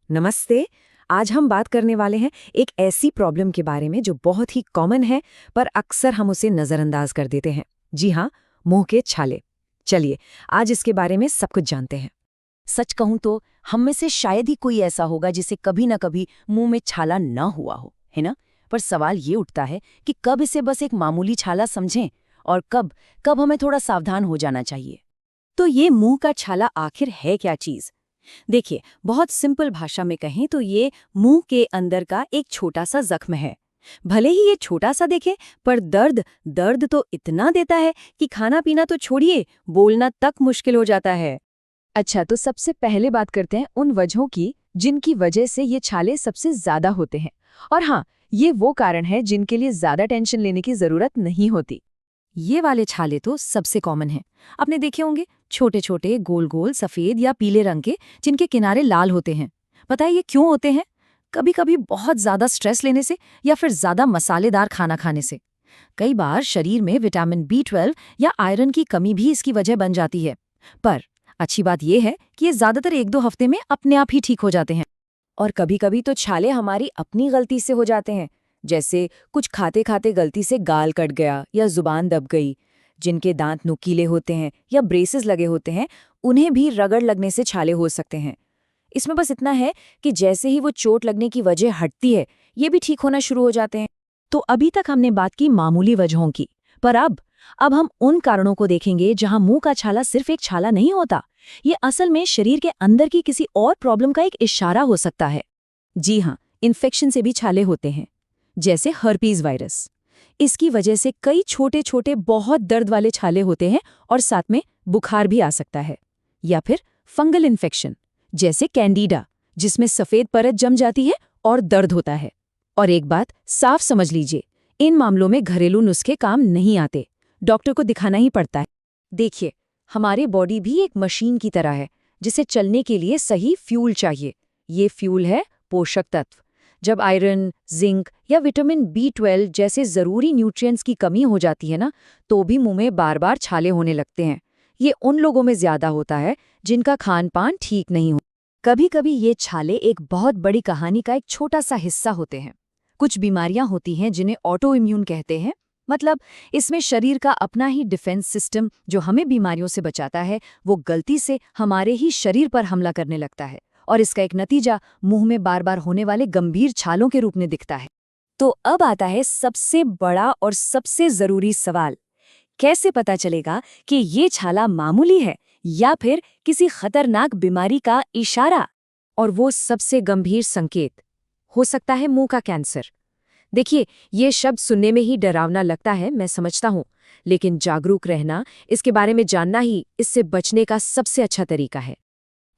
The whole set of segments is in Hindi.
नमस्ते। आज हम बात करने वाले हैं एक ऐसी प्रॉब्लम के बारे में जो बहुत ही कॉमन है, पर अक्सर हम उसे नज़रअंदाज कर देते हैं। जी हाँ, मुंह के छाले। चलिए, आज इसके बारे में सब कुछ जानते हैं। सच कहूं तो हम में से शायद ही कोई ऐसा होगा जिसे कभी न कभी मुंह में छाला न हुआ हो, है ना? पर सवाल ये उठता है कि कब इसे बस एक मामूली छाला समझें और कब कब हमें थोड़ा सावधान हो जाना चाहिए। तो ये मुंह का छाला आखिर है क्या चीज़? देखिए, बहुत सिंपल भाषा में कहें तो ये मुंह के अंदर का एक छोटा सा जख्म है। भले ही ये छोटा सा दिखे, पर दर्द दर्द तो इतना देता है कि खाना पीना तो छोड़िए, बोलना तक मुश्किल हो जाता है। अच्छा, तो सबसे पहले बात करते हैं उन वजहों की जिनकी वजह से ये छाले सबसे ज्यादा होते हैं। और हाँ, ये वो कारण है जिनके लिए ज्यादा टेंशन लेने की जरूरत नहीं होती। ये वाले छाले तो सबसे कॉमन हैं। आपने देखे होंगे, छोटे छोटे गोल गोल सफेद या पीले रंग के, जिनके किनारे लाल होते हैं। पता है ये क्यों होते हैं? कभी कभी बहुत ज्यादा स्ट्रेस लेने से या फिर ज्यादा मसालेदार खाना खाने से। कई बार शरीर में विटामिन B12 या आयरन की कमी भी इसकी वजह बन जाती है। पर अच्छी बात यह है कि ये ज्यादातर 1-2 हफ्ते में अपने आप ही ठीक हो जाते हैं। और कभी कभी तो छाले हमारी अपनी गलती से हो जाते हैं, जैसे कुछ खाते खाते गलती से गाल कट गया या जुबान दब गई। जिनके दांत नुकीले होते हैं या ब्रेसेस लगे होते हैं, उन्हें भी रगड़ लगने से छाले हो सकते हैं। इसमें बस इतना है कि जैसे ही वो चोट लगने की वजह हटती है, ये भी ठीक होना शुरू हो जाते हैं। तो अभी तक हमने बात की मामूली वजहों की, पर अब हम उन कारणों को देखेंगे जहां मुंह का छाला सिर्फ एक छाला नहीं होता। ये असल में शरीर के अंदर की किसी और प्रॉब्लम का एक इशारा हो सकता है। जी हाँ, इन्फेक्शन से भी छाले होते हैं, जैसे हर्पीज वायरस। इसकी वजह से कई छोटे छोटे बहुत दर्द वाले छाले होते हैं और साथ में बुखार भी आ सकता है। या फिर फंगल इन्फेक्शन, जैसे कैंडिडा, जिसमें सफेद परत जम जाती है और दर्द होता है। और एक बात साफ समझ लीजिए, इन मामलों में घरेलू नुस्खे काम नहीं आते, डॉक्टर को दिखाना ही पड़ता है। देखिए, हमारी बॉडी भी एक मशीन की तरह है, जिसे चलने के लिए सही फ्यूल चाहिए। ये फ्यूल है पोषक तत्व। जब आयरन, जिंक या विटामिन B12 जैसे ज़रूरी न्यूट्रिएंट्स की कमी हो जाती है ना, तो भी मुंह में बार बार छाले होने लगते हैं। ये उन लोगों में ज़्यादा होता है जिनका खान पान ठीक नहीं हो। कभी कभी ये छाले एक बहुत बड़ी कहानी का एक छोटा सा हिस्सा होते हैं। कुछ बीमारियां होती हैं जिन्हें ऑटो इम्यून कहते हैं। मतलब इसमें शरीर का अपना ही डिफेंस सिस्टम, जो हमें बीमारियों से बचाता है, वो गलती से हमारे ही शरीर पर हमला करने लगता है। और इसका एक नतीजा मुंह में बार बार होने वाले गंभीर छालों के रूप में दिखता है। तो अब आता है सबसे बड़ा और सबसे जरूरी सवाल, कैसे पता चलेगा कि ये छाला मामूली है या फिर किसी खतरनाक बीमारी का इशारा? और वो सबसे गंभीर संकेत हो सकता है मुंह का कैंसर। देखिए, ये शब्द सुनने में ही डरावना लगता है, मैं समझता हूँ, लेकिन जागरूक रहना, इसके बारे में जानना ही इससे बचने का सबसे अच्छा तरीका है।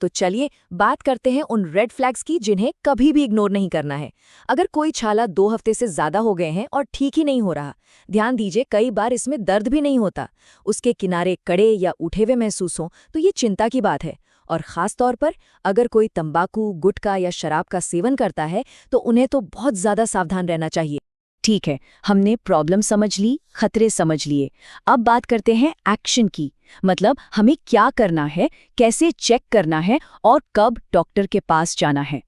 तो चलिए बात करते हैं उन रेड फ्लैग्स की जिन्हें कभी भी इग्नोर नहीं करना है। अगर कोई छाला 2 हफ्ते से ज्यादा हो गए हैं और ठीक ही नहीं हो रहा, ध्यान दीजिए, कई बार इसमें दर्द भी नहीं होता, उसके किनारे कड़े या उठे हुए महसूस हों, तो ये चिंता की बात है। और खास तौर पर अगर कोई तंबाकू, गुटखा या शराब का सेवन करता है, तो उन्हें तो बहुत ज्यादा सावधान रहना चाहिए। ठीक है, हमने प्रॉब्लम समझ ली, खतरे समझ लिए। अब बात करते हैं एक्शन की। मतलब हमें क्या करना है, कैसे चेक करना है और कब डॉक्टर के पास जाना है।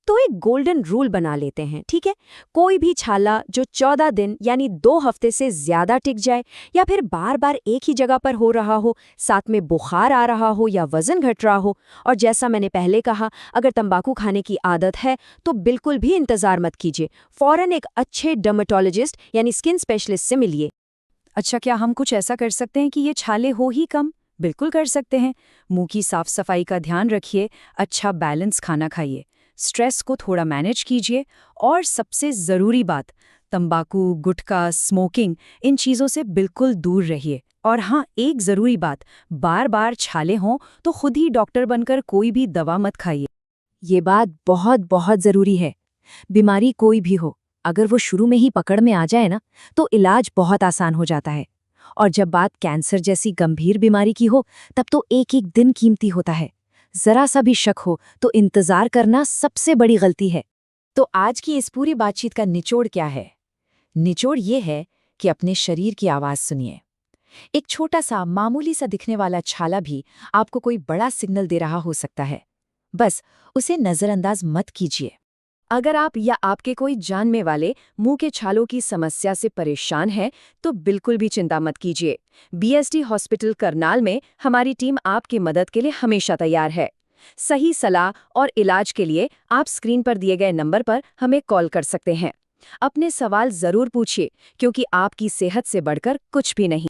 तो एक गोल्डन रूल बना लेते हैं, ठीक है? कोई भी छाला जो 14 दिन यानी 2 हफ्ते से ज्यादा टिक जाए, या फिर बार बार एक ही जगह पर हो रहा हो, साथ में बुखार आ रहा हो या वजन घट रहा हो, और जैसा मैंने पहले कहा, अगर तंबाकू खाने की आदत है, तो बिल्कुल भी इंतजार मत कीजिए। फौरन एक अच्छे डर्मेटोलॉजिस्ट यानी स्किन स्पेशलिस्ट से मिलिए। अच्छा, क्या हम कुछ ऐसा कर सकते हैं कि ये छाले हो ही कम? बिल्कुल कर सकते हैं। मुंह की साफ सफाई का ध्यान रखिए, अच्छा बैलेंस खाना खाइए, स्ट्रेस को थोड़ा मैनेज कीजिए, और सबसे ज़रूरी बात, तंबाकू, गुटखा, स्मोकिंग, इन चीज़ों से बिल्कुल दूर रहिए। और हाँ, एक ज़रूरी बात, बार बार छाले हों तो खुद ही डॉक्टर बनकर कोई भी दवा मत खाइए। ये बात बहुत बहुत ज़रूरी है। बीमारी कोई भी हो, अगर वो शुरू में ही पकड़ में आ जाए ना, तो इलाज बहुत आसान हो जाता है। और जब बात कैंसर जैसी गंभीर बीमारी की हो, तब तो एक एक दिन कीमती होता है। जरा सा भी शक हो तो इंतजार करना सबसे बड़ी गलती है। तो आज की इस पूरी बातचीत का निचोड़ क्या है? निचोड़ ये है कि अपने शरीर की आवाज सुनिए। एक छोटा सा मामूली सा दिखने वाला छाला भी आपको कोई बड़ा सिग्नल दे रहा हो सकता है। बस उसे नज़रअंदाज मत कीजिए। अगर आप या आपके कोई जानने वाले मुंह के छालों की समस्या से परेशान हैं, तो बिल्कुल भी चिंता मत कीजिए। बीएसटी हॉस्पिटल करनाल में हमारी टीम आपकी मदद के लिए हमेशा तैयार है। सही सलाह और इलाज के लिए आप स्क्रीन पर दिए गए नंबर पर हमें कॉल कर सकते हैं। अपने सवाल जरूर पूछिए, क्योंकि आपकी सेहत से बढ़कर कुछ भी नहीं।